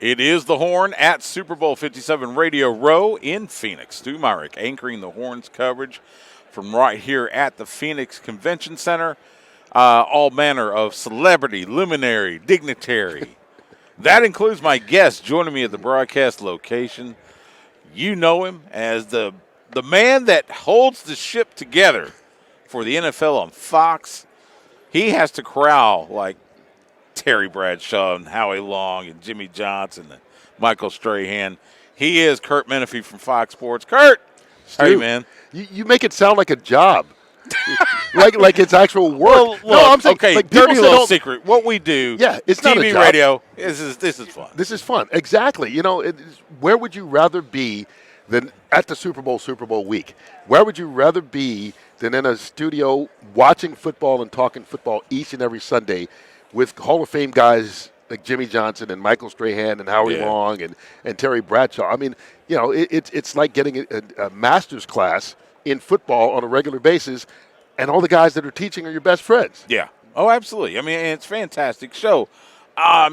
It is the Horn at Super Bowl 57 Radio Row in Phoenix. Stew Myrick anchoring the Horn's coverage from right here at the Phoenix Convention Center. All manner of celebrity, luminary, dignitary. That includes my guest joining me at the broadcast location. You know him as the man that holds the ship together for the NFL on Fox. He has to corral like Terry Bradshaw and Howie Long and Jimmy Johnson and Michael Strahan. He is Curt Menefee from Fox Sports. Curt, how are you, man? You make it sound like a job, like it's actual work. Well, look, no, I'm saying, okay, like, dirty people little say secret. What we do, yeah, it's TV, not a job. radio, this is fun. This is fun, exactly. You know, where would you rather be than at the Super Bowl week? Where would you rather be than in a studio watching football and talking football each and every Sunday with Hall of Fame guys like Jimmy Johnson and Michael Strahan and Howie Long and Terry Bradshaw? I mean, you know, it's like getting a master's class in football on a regular basis, and all the guys that are teaching are your best friends. Yeah. Oh, absolutely. I mean, it's a fantastic show.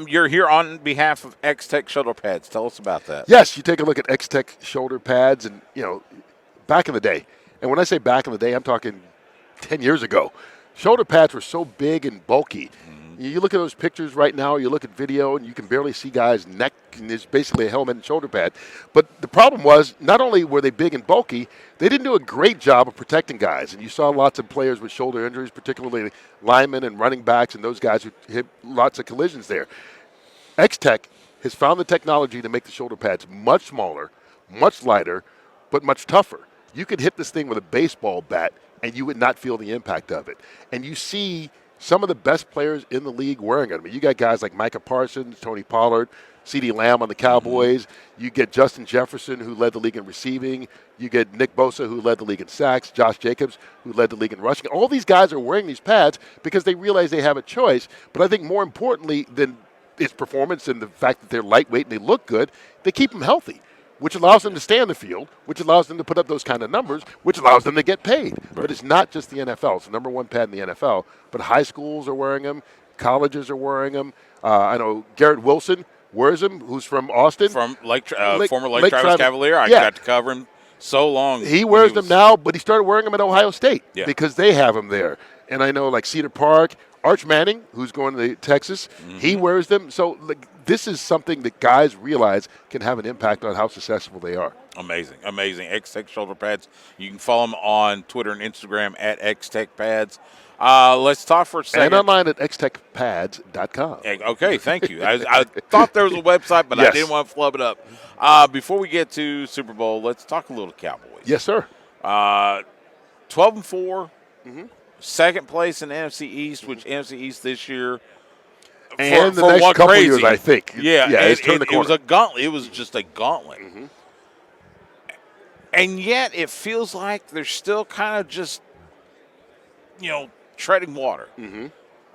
You're here on behalf of X-Tech shoulder pads. Tell us about that. Yes, you take a look at X-Tech shoulder pads, and, you know, back in the day, and when I say back in the day, I'm talking 10 years ago, shoulder pads were so big and bulky. You look at those pictures right now, you look at video, and you can barely see guys' neck, and it's basically a helmet and shoulder pad. But the problem was, not only were they big and bulky, they didn't do a great job of protecting guys. And you saw lots of players with shoulder injuries, particularly linemen and running backs, and those guys who hit lots of collisions there. X-Tech has found the technology to make the shoulder pads much smaller, much lighter, but much tougher. You could hit this thing with a baseball bat, and you would not feel the impact of it. And you see some of the best players in the league wearing it. I mean, you got guys like Micah Parsons, Tony Pollard, CeeDee Lamb on the Cowboys. You get Justin Jefferson, who led the league in receiving. You get Nick Bosa, who led the league in sacks. Josh Jacobs, who led the league in rushing. All these guys are wearing these pads because they realize they have a choice. But I think more importantly than its performance and the fact that they're lightweight and they look good, they keep them healthy, which allows them to stay on the field, which allows them to put up those kind of numbers, which allows them to get paid. Right. But it's not just the NFL. It's the number one pad in the NFL. But high schools are wearing them. Colleges are wearing them. I know Garrett Wilson wears them, who's from Austin. From former Lake Travis Cavalier. I got to cover him so long. He wears them now, but he started wearing them at Ohio State because they have them there. And I know like Cedar Park, Arch Manning, who's going to Texas, he wears them. So this is something that guys realize can have an impact on how successful they are. Amazing. X-Tech shoulder pads. You can follow them on Twitter and Instagram at X-Tech pads. Let's talk for a second. And online at xtechpads.com. Okay, thank you. I thought there was a website, but I didn't want to flub it up. Before we get to Super Bowl, let's talk a little Cowboys. Yes, sir. 12-4. Second place in NFC East, which NFC East this year. And the next couple years, I think. Yeah, it's turned the corner. It was a gauntlet. It was just a gauntlet. And yet it feels like they're still kind of just, treading water.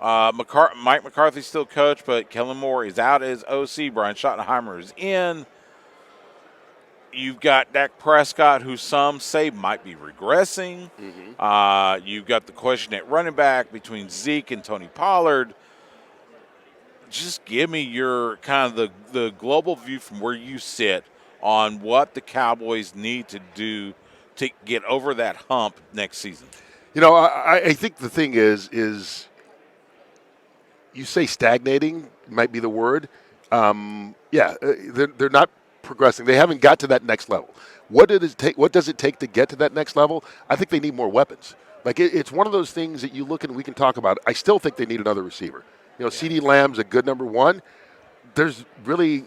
Mike McCarthy's still coach, but Kellen Moore is out as OC. Brian Schottenheimer is in. You've got Dak Prescott, who some say might be regressing. You've got the question at running back between Zeke and Tony Pollard. Just give me your kind of the global view from where you sit on what the Cowboys need to do to get over that hump next season. I think the thing is you say stagnating might be the word. They're not progressing. They haven't got to that next level. What does it take to get to that next level? I think they need more weapons. Like it's one of those things that you look and we can talk about. I still think they need another receiver. CeeDee Lamb's a good number one. There's really,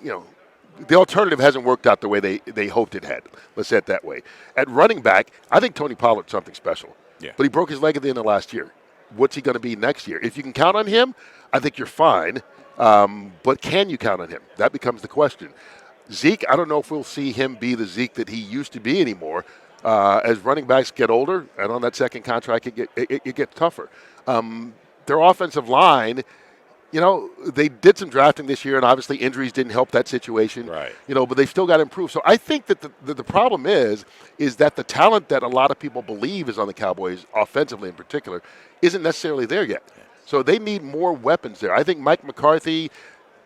the alternative hasn't worked out the way they hoped it had. Let's say it that way. At running back, I think Tony Pollard's something special. Yeah. But he broke his leg at the end of last year. What's he going to be next year? If you can count on him, I think you're fine. But can you count on him? That becomes the question. Zeke, I don't know if we'll see him be the Zeke that he used to be anymore. As running backs get older, and on that second contract, it gets tougher. Their offensive line, they did some drafting this year, and obviously injuries didn't help that situation. Right. But they've still got to improve. So I think that the problem is that the talent that a lot of people believe is on the Cowboys, offensively in particular, isn't necessarily there yet. So they need more weapons there. I think Mike McCarthy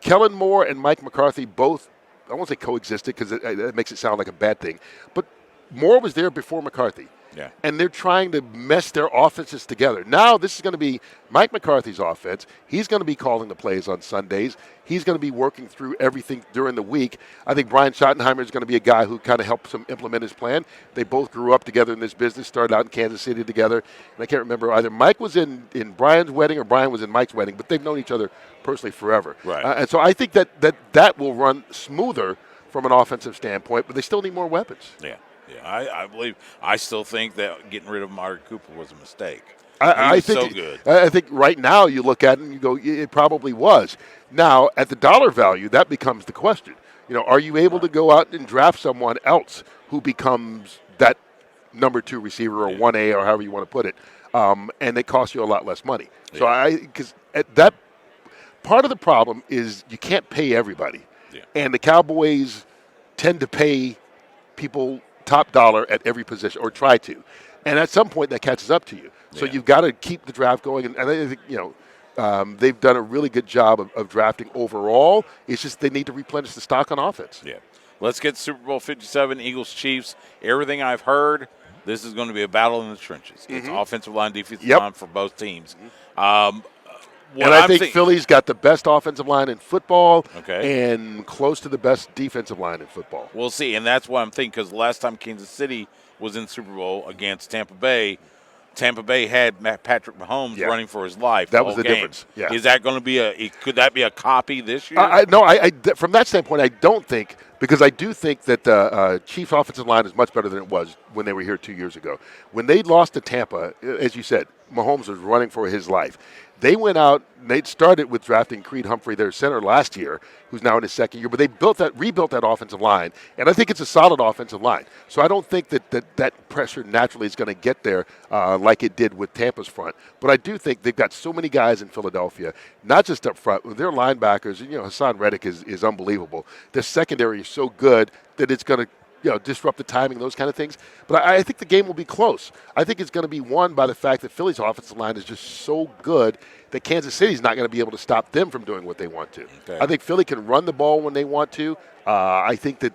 Kellen Moore and Mike McCarthy both, I won't say coexisted because it makes it sound like a bad thing, but Moore was there before McCarthy. Yeah. And they're trying to mesh their offenses together. Now this is going to be Mike McCarthy's offense. He's going to be calling the plays on Sundays. He's going to be working through everything during the week. I think Brian Schottenheimer is going to be a guy who kind of helps him implement his plan. They both grew up together in this business, started out in Kansas City together. And I can't remember either Mike was in Brian's wedding or Brian was in Mike's wedding, but they've known each other personally forever. Right. And so I think that will run smoother from an offensive standpoint, but they still need more weapons. Yeah. Yeah, I still think that getting rid of Amari Cooper was a mistake. I think so good. I think right now you look at it and you go, it probably was. Now, at the dollar value, that becomes the question. Are you able to go out and draft someone else who becomes that number 2 receiver or 1A or however you want to put it, and it costs you a lot less money? Yeah. So because that part of the problem is you can't pay everybody, and the Cowboys tend to pay people top dollar at every position, or try to. And at some point, that catches up to you. So you've got to keep the draft going. And I think, they've done a really good job of drafting overall. It's just they need to replenish the stock on offense. Yeah. Let's get Super Bowl 57, Eagles-Chiefs. Everything I've heard, this is going to be a battle in the trenches. It's offensive line, defensive line for both teams. And I think Philly's got the best offensive line in football and close to the best defensive line in football. We'll see, and that's what I'm thinking, because last time Kansas City was in Super Bowl against Tampa Bay had Patrick Mahomes running for his life. That was the difference. Yeah. Is that going to be could that be a copy this year? No, from that standpoint, I don't think, because I do think that the Chiefs' offensive line is much better than it was when they were here 2 years ago. When they lost to Tampa, as you said, Mahomes was running for his life. They went out and they started with drafting Creed Humphrey, their center, last year, who's now in his second year. But they rebuilt that offensive line, and I think it's a solid offensive line. So I don't think that pressure naturally is going to get there like it did with Tampa's front. But I do think they've got so many guys in Philadelphia, not just up front. Their linebackers, Hassan Reddick is unbelievable. Their secondary is so good that it's going to disrupt the timing, those kind of things. But I think the game will be close. I think it's going to be won by the fact that Philly's offensive line is just so good that Kansas City's not going to be able to stop them from doing what they want to. Okay. I think Philly can run the ball when they want to. I think that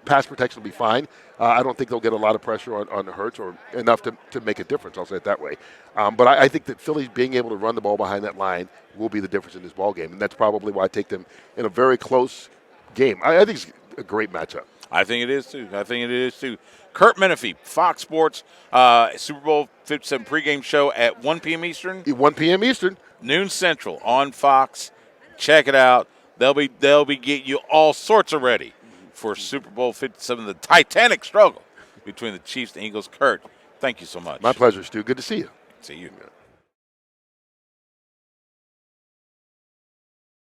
pass protection will be fine. I don't think they'll get a lot of pressure on Hurts or enough to make a difference. I'll say it that way. But I think that Philly's being able to run the ball behind that line will be the difference in this ball game, and that's probably why I take them in a very close game. I think it's a great matchup. I think it is too. Curt Menefee, Fox Sports, Super Bowl 57 pregame show at 1 p.m. Eastern. 1 p.m. Eastern. Noon Central on Fox. Check it out. They'll be getting you all sorts of ready for Super Bowl 57, the Titanic struggle between the Chiefs and Eagles. Curt, thank you so much. My pleasure, Stu. Good to see you. See you.